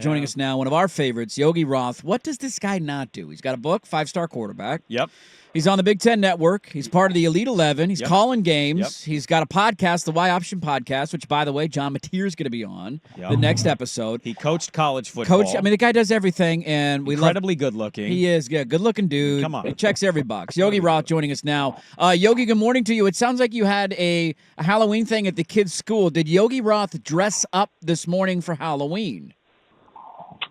Joining us now, one of our favorites, Yogi Roth. What does this guy not do? He's got a book, Five-Star Quarterback. Yep. He's on the Big Ten Network. He's part of the Elite 11. He's calling games. Yep. He's got a podcast, the Y Option Podcast, which, by the way, John Mateer's going to be on the next episode. He coached college football. The guy does everything, and we incredibly good looking. He is, good-looking dude. Come on. He checks every box. Yogi Roth joining us now. Yogi, good morning to you. It sounds like you had a Halloween thing at the kids' school. Did Yogi Roth dress up this morning for Halloween?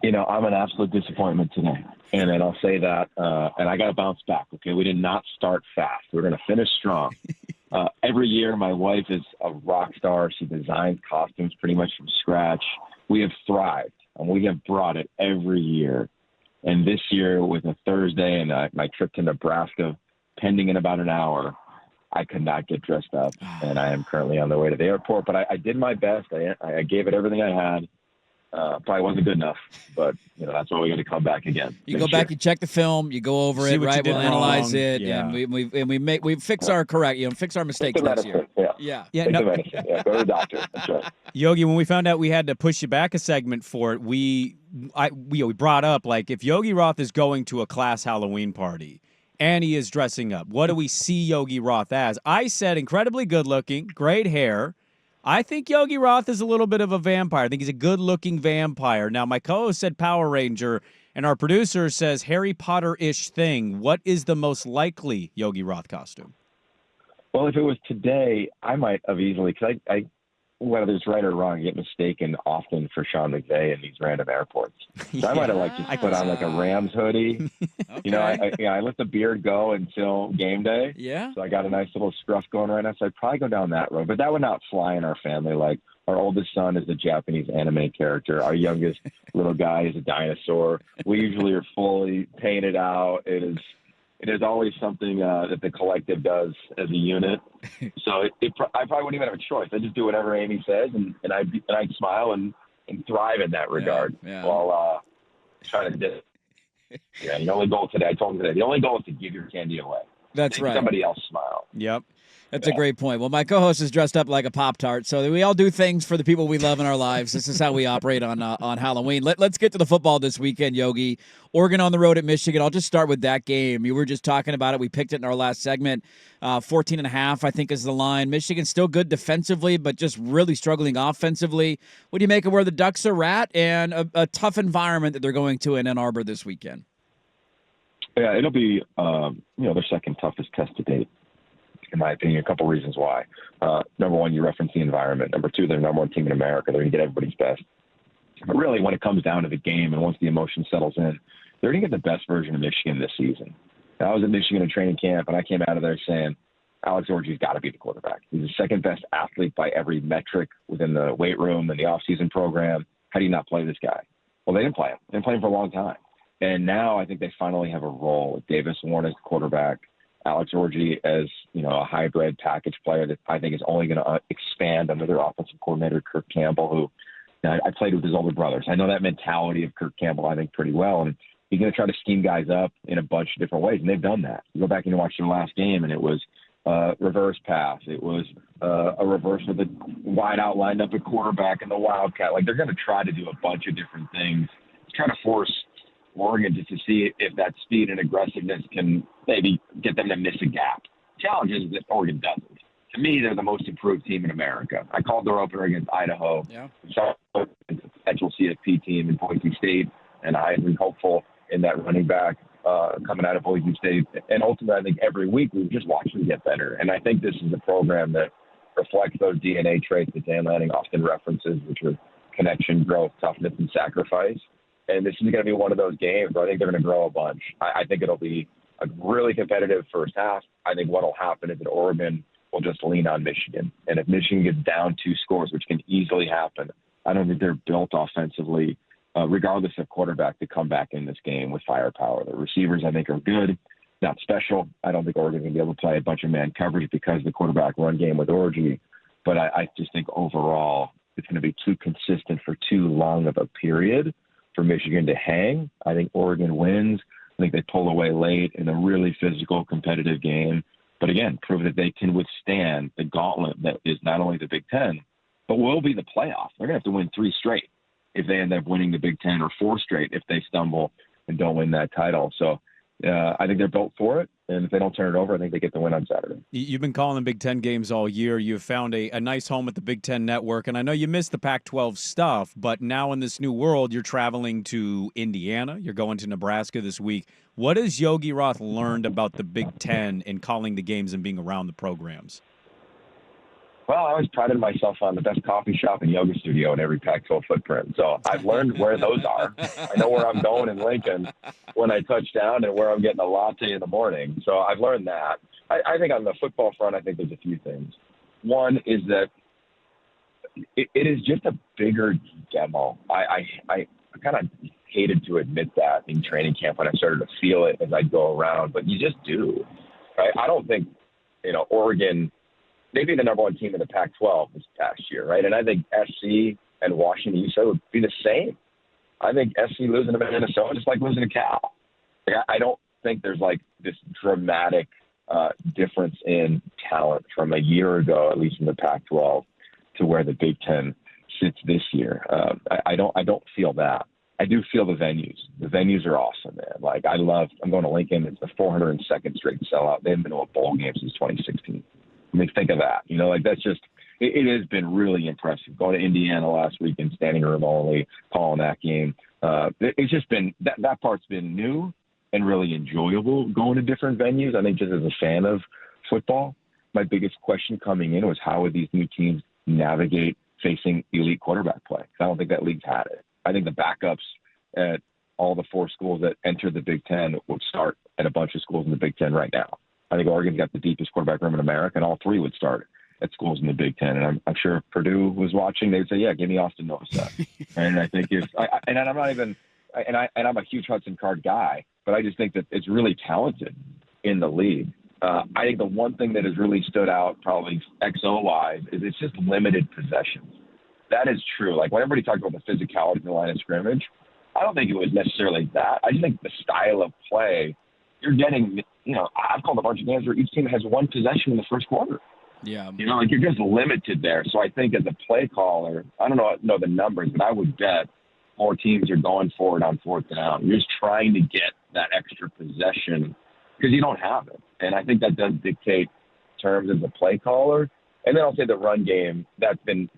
You know, I'm an absolute disappointment today. And then I'll say that, and I got to bounce back, okay? We did not start fast. We're going to finish strong. Every year, my wife is a rock star. She designs costumes pretty much from scratch. We have thrived, and we have brought it every year. And this year, with a Thursday and my trip to Nebraska pending in about an hour, I could not get dressed up, and I am currently on the way to the airport. But I did my best. I gave it everything I had. Probably wasn't good enough, but that's why we got to come back again. You go back, you check the film, you go over it, right? We'll analyze it, and we fix our fix our mistakes next year. Yeah. Go to the doctor. That's right. Yogi, when we found out we had to push you back a segment for it, we brought up, like, if Yogi Roth is going to a class Halloween party and he is dressing up, what do we see Yogi Roth as? I said incredibly good looking, great hair. I think Yogi Roth is a little bit of a vampire. I think he's a good-looking vampire. Now, my co-host said Power Ranger, and our producer says Harry Potter-ish thing. What is the most likely Yogi Roth costume? Well, if it was today, I might have easily, because I whether it's right or wrong, I get mistaken often for Sean McVay in these random airports. So I might have just put on like a Rams hoodie. Okay. I let the beard go until game day. Yeah. So I got a nice little scruff going right now. So I'd probably go down that road, but that would not fly in our family. Like, our oldest son is a Japanese anime character. Our youngest little guy is a dinosaur. We usually are fully painted out. It is always something that the collective does as a unit. So I probably wouldn't even have a choice. I just do whatever Amy says, and I'd smile and thrive in that regard. Yeah. While trying to do. Yeah, the only goal today, I told him today, the only goal is to give your candy away. That's Make right. somebody else smile. Yep. That's a great point. Well, my co-host is dressed up like a Pop-Tart, so we all do things for the people we love in our lives. This is how we operate on Halloween. Let's get to the football this weekend, Yogi. Oregon on the road at Michigan. I'll just start with that game. You were just talking about it. We picked it in our last segment. 14.5, I think, is the line. Michigan's still good defensively, but just really struggling offensively. What do you make of where the Ducks are at and a tough environment that they're going to in Ann Arbor this weekend? Yeah, it'll be their second toughest test to date, in my opinion. A couple reasons why. Number one, you reference the environment. Number two, they're the number one team in America. They're going to get everybody's best. But really, when it comes down to the game and once the emotion settles in, they're going to get the best version of Michigan this season. I was at Michigan in training camp, and I came out of there saying, Alex Orji's got to be the quarterback. He's the second best athlete by every metric within the weight room and the offseason program. How do you not play this guy? Well, they didn't play him. They didn't play him for a long time. And now I think they finally have a role with Davis Warren as the quarterback, Alex Orji as, a hybrid package player that I think is only going to expand under their offensive coordinator, Kirk Campbell, who I played with his older brothers. I know that mentality of Kirk Campbell, I think, pretty well. And he's going to try to scheme guys up in a bunch of different ways, and they've done that. You go back and you watch their last game, and it was reverse pass. It was a reverse with a wide out lined up at quarterback and the Wildcat. Like, they're going to try to do a bunch of different things to try to force Oregon just to see if that speed and aggressiveness can maybe get them to miss a gap. Challenge is that Oregon doesn't. To me, they're the most improved team in America. I called their opener against Idaho. Yeah. So it's a potential CFP team in Boise State, and I am hopeful in that running back coming out of Boise State. And ultimately, I think every week we just watch them get better. And I think this is a program that reflects those DNA traits that Dan Lanning often references, which are connection, growth, toughness, and sacrifice. And this is going to be one of those games where I think they're going to grow a bunch. I think it'll be a really competitive first half. I think what will happen is that Oregon will just lean on Michigan. And if Michigan gets down 2 scores, which can easily happen, I don't think they're built offensively, regardless of quarterback, to come back in this game with firepower. The receivers, I think, are good, not special. I don't think Oregon's going to be able to play a bunch of man coverage because of the quarterback run game with Orji. But I just think overall it's going to be too consistent for too long of a period for Michigan to hang. I think Oregon wins. I think they pull away late in a really physical, competitive game. But again, prove that they can withstand the gauntlet that is not only the Big Ten, but will be the playoff. They're going to have to win 3 straight. if they end up winning the Big Ten, or 4 straight if they stumble and don't win that title. So I think they're built for it. And if they don't turn it over, I think they get the win on Saturday. You've been calling Big Ten games all year. You've found a nice home at the Big Ten Network. And I know you missed the Pac-12 stuff, but now in this new world, you're traveling to Indiana. You're going to Nebraska this week. What has Yogi Roth learned about the Big Ten in calling the games and being around the programs? Well, I always prided myself on the best coffee shop and yoga studio in every Pac-12 footprint. So I've learned where those are. I know where I'm going in Lincoln when I touch down and where I'm getting a latte in the morning. So I've learned that. I think on the football front, I think there's a few things. One is that it is just a bigger demo. I kind of hated to admit that in training camp when I started to feel it as I go around, but you just do. Right? I don't think, Oregon – maybe the number one team in the Pac-12 this past year, right? And I think SC and Washington, UCLA would be the same. I think SC losing to Minnesota just like losing to Cal. I don't think there's like this dramatic difference in talent from a year ago, at least in the Pac-12, to where the Big Ten sits this year. I don't feel that. I do feel the venues. The venues are awesome, man. Like I'm going to Lincoln. It's the 402nd straight sellout. They haven't been to a bowl game since 2016. I mean, think of that. That's just – it has been really impressive. Going to Indiana last week in standing room only, calling that game. It's just been – that part's been new and really enjoyable going to different venues. I think just as a fan of football, my biggest question coming in was how would these new teams navigate facing elite quarterback play? I don't think that league's had it. I think the backups at all the 4 schools that enter the Big Ten would start at a bunch of schools in the Big Ten right now. I think Oregon's got the deepest quarterback room in America, and all 3 would start at schools in the Big Ten. And I'm sure if Purdue was watching, they'd say, "Yeah, give me Austin Novosad." And I think I'm a huge Hudson Card guy, but I just think that it's really talented in the league. I think the one thing that has really stood out, probably XO-wise, is it's just limited possessions. That is true. Like when everybody talked about the physicality of the line of scrimmage, I don't think it was necessarily that. I just think the style of play. You're getting, I've called a bunch of games where each team has 1 possession in the first quarter. Yeah. You're just limited there. So I think as a play caller, I don't know the numbers, but I would bet 4 teams are going for it on 4th down. You're just trying to get that extra possession because you don't have it. And I think that does dictate terms as a play caller. And then I'll say the run game, that's been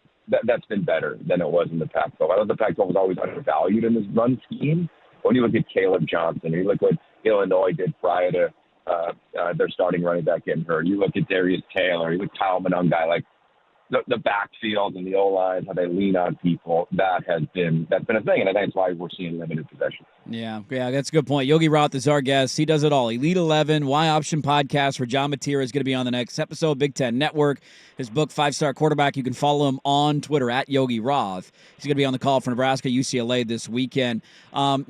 better than it was in the Pac-12. I thought the Pac-12 was always undervalued in this run scheme. When you look at Caleb Johnson, you look what Illinois did prior to their starting running back getting hurt. You look at Darius Taylor, you look at Kyle Monungai, like the backfield and the O-lines, how they lean on people, that's been a thing, and I think that's why we're seeing limited possession. Yeah, that's a good point. Yogi Roth is our guest. He does it all. Elite 11, Y Option podcast for John Matera is going to be on the next episode, Big Ten Network. His book, 5-Star Quarterback, you can follow him on Twitter at Yogi Roth. He's going to be on the call for Nebraska, UCLA this weekend. I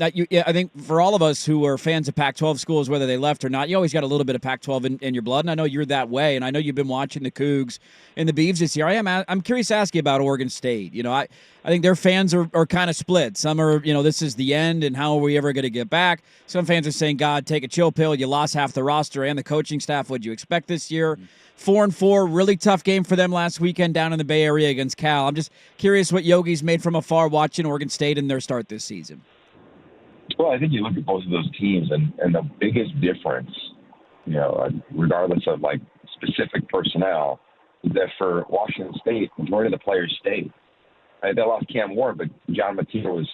think for all of us who are fans of Pac-12 schools, whether they left or not, you always got a little bit of Pac-12 in your blood, and I know you're that way, and I know you've been watching the Cougs and the Beavs this year. I'm curious to ask you about Oregon State. I think their fans are kind of split. Some are, this is the end, and how are we ever going to get back? Some fans are saying, God, take a chill pill. You lost half the roster and the coaching staff. What'd you expect this year? 4-4, really tough game for them last weekend down in the Bay Area against Cal. I'm just curious what Yogi's made from afar watching Oregon State in their start this season. Well, I think you look at both of those teams, and the biggest difference, regardless of like specific personnel, is that for Washington State, the majority of the players stayed. They lost Cam Ward, but John Matera was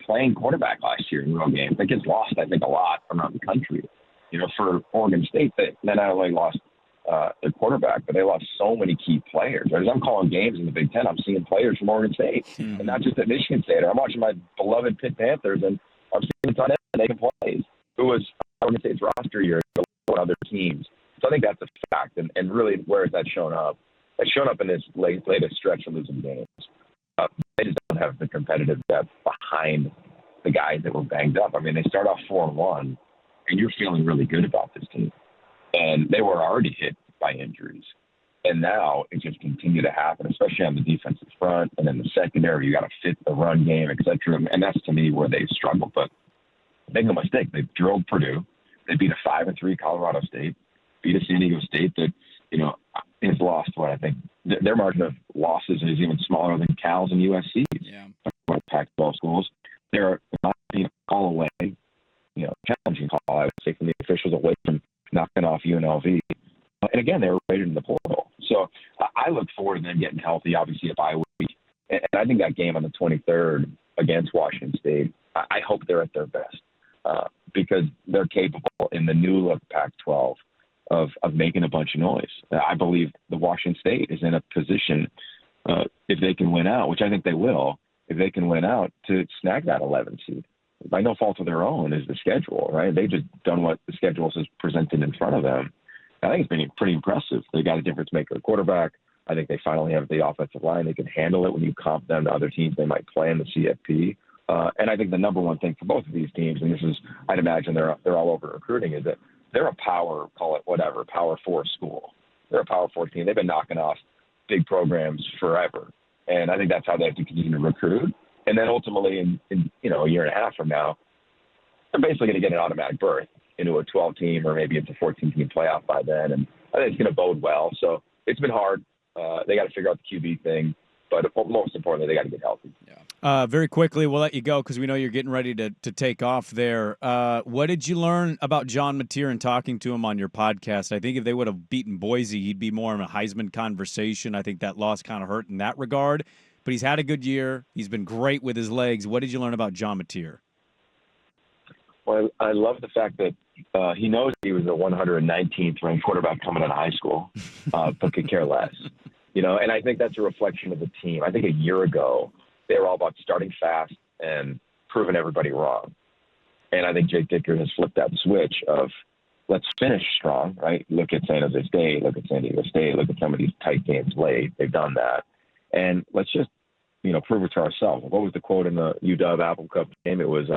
playing quarterback last year in real games. That gets lost, I think, a lot around the country. For Oregon State, they not only lost their quarterback, but they lost so many key players. As I'm calling games in the Big Ten, I'm seeing players from Oregon State, and not just at Michigan State. I'm watching my beloved Pitt Panthers, and I'm seeing a ton of making plays. Who was Oregon State's roster year on other teams? So I think that's a fact, and really, where has that shown up? It's shown up in this latest stretch of losing games. They just don't have the competitive depth behind the guys that were banged up. I mean, they start off 4-1, and you're feeling really good about this team. And they were already hit by injuries. And now it just continued to happen, especially on the defensive front. And then the secondary, you got to fit the run game, et cetera. And that's, to me, where they struggled. But make no mistake, they drilled Purdue. They beat a 5-3 Colorado State, beat a San Diego State that, has lost what I think their margin of losses is even smaller than Cal's and USC. Yeah. like Pac-12 schools. They're not being a call away, challenging call, I would say, from the officials away from knocking off UNLV. And again, they were rated in the portal. So I look forward to them getting healthy, obviously a bye week. And I think that game on the 23rd against Washington State, I hope they're at their best because they're capable in the new look Pac-12 of making a bunch of noise. I believe the Washington State is in a position, if they can win out, which I think they will, if they can win out, to snag that 11 seed. By no fault of their own is the schedule, right? They've just done what the schedule has presented in front of them. I think it's been pretty impressive. They got a difference maker at quarterback. I think they finally have the offensive line. They can handle it when you comp them to other teams they might play in the CFP. And I think the number one thing for both of these teams, and this is, I'd imagine they're all over recruiting, is that they're a power, call it whatever, Power 4 school. They're a Power 4 team. They've been knocking off big programs forever. And I think that's how they have to continue to recruit. And then ultimately in a year and a half from now, they're basically going to get an automatic berth into a 12-team or maybe it's a 14-team playoff by then. And I think it's going to bode well. So it's been hard. They got to figure out the QB thing. But most importantly, they got to get healthy. Yeah. Very quickly, we'll let you go because we know you're getting ready to take off there. What did you learn about John Mateer and talking to him on your podcast? I think if they would have beaten Boise, he'd be more in a Heisman conversation. I think that loss kind of hurt in that regard. But he's had a good year. He's been great with his legs. What did you learn about John Mateer? Well, I love the fact that he knows he was the 119th ranked quarterback coming out of high school, but could care less. And I think that's a reflection of the team. I think a year ago, they were all about starting fast and proving everybody wrong. And I think Jake Dicker has flipped that switch of let's finish strong, right? Look at San Jose State, look at San Diego State, look at some of these tight games late. They've done that. And let's just, prove it to ourselves. What was the quote in the UW Apple Cup game? It was,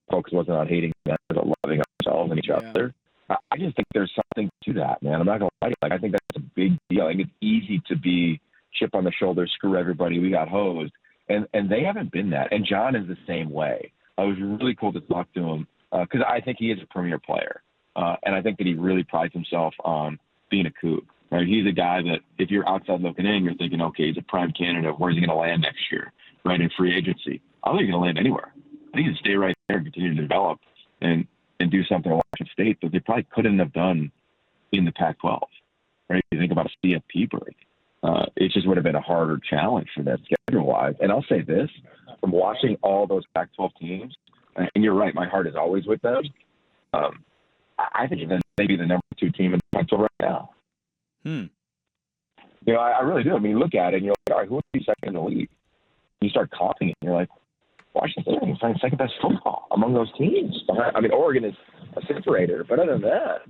focus wasn't on hating them, but loving ourselves and each other. I just think there's something to that, man. I'm not going to lie. I think that's a big deal. I think it's easy to be chip on the shoulder, screw everybody, we got hosed. And they haven't been that. And John is the same way. It was really cool to talk to him because I think he is a premier player. And I think that he really prides himself on being a Coug. Right? He's a guy that if you're outside looking in, you're thinking, okay, he's a prime candidate. Where's he going to land next year? Right, in free agency. I don't think he's going to land anywhere. I think he can stay right there and continue to develop and do something at Washington State that they probably couldn't have done in the Pac-12. Right? If you think about a CFP break. It just would have been a harder challenge for them schedule-wise. And I'll say this, from watching all those Pac-12 teams, and you're right, my heart is always with them, I think they're maybe the number 2 team in the Pac-12 right now. I really do. I mean, look at it, and you're like, all right, who would be second in the league? You start coughing it, and you're like, Washington State is playing second-best football among those teams. I mean, Oregon is a separator, but other than that,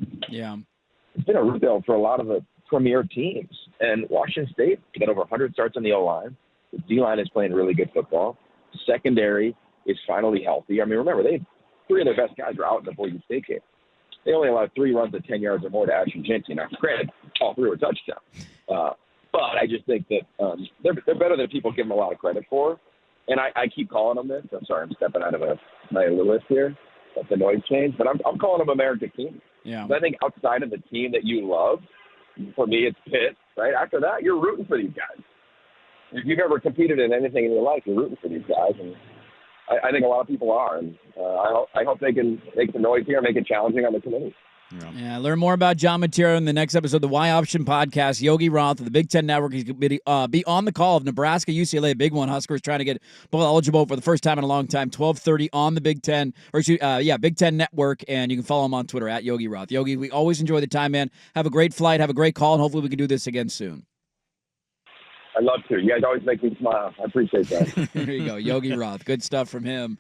it's been a rebuild for a lot of the premier teams. And Washington State got over 100 starts on the O-line. The D-line is playing really good football. Secondary is finally healthy. I mean, remember, 3 of their best guys are out in the Boise State game. They only allowed 3 runs of 10 yards or more to Ashton Jeanty. Now, granted, all 3 were touchdowns. But I just think that they're better than people give them a lot of credit for. And I keep calling them this. I'm sorry, I'm stepping out of my list here. That's the noise change. But I'm calling them America's team. Yeah. I think outside of the team that you love, for me, it's Pitt, right? After that, you're rooting for these guys. If you've ever competed in anything in your life, you're rooting for these guys. And I think a lot of people are. And I hope they can make some noise here and make it challenging on the committee. Yeah, learn more about John Mateer in the next episode of the Y Option podcast. Yogi Roth of the Big Ten Network. He's going to be on the call of Nebraska, UCLA, big one. Huskers trying to get bowl eligible for the first time in a long time. 12:30 on the Big Ten, Big Ten Network, and you can follow him on Twitter at Yogi Roth. Yogi, we always enjoy the time, man. Have a great flight, have a great call, and hopefully we can do this again soon. I'd love to. You guys always make me smile. I appreciate that. There you go, Yogi Roth. Good stuff from him.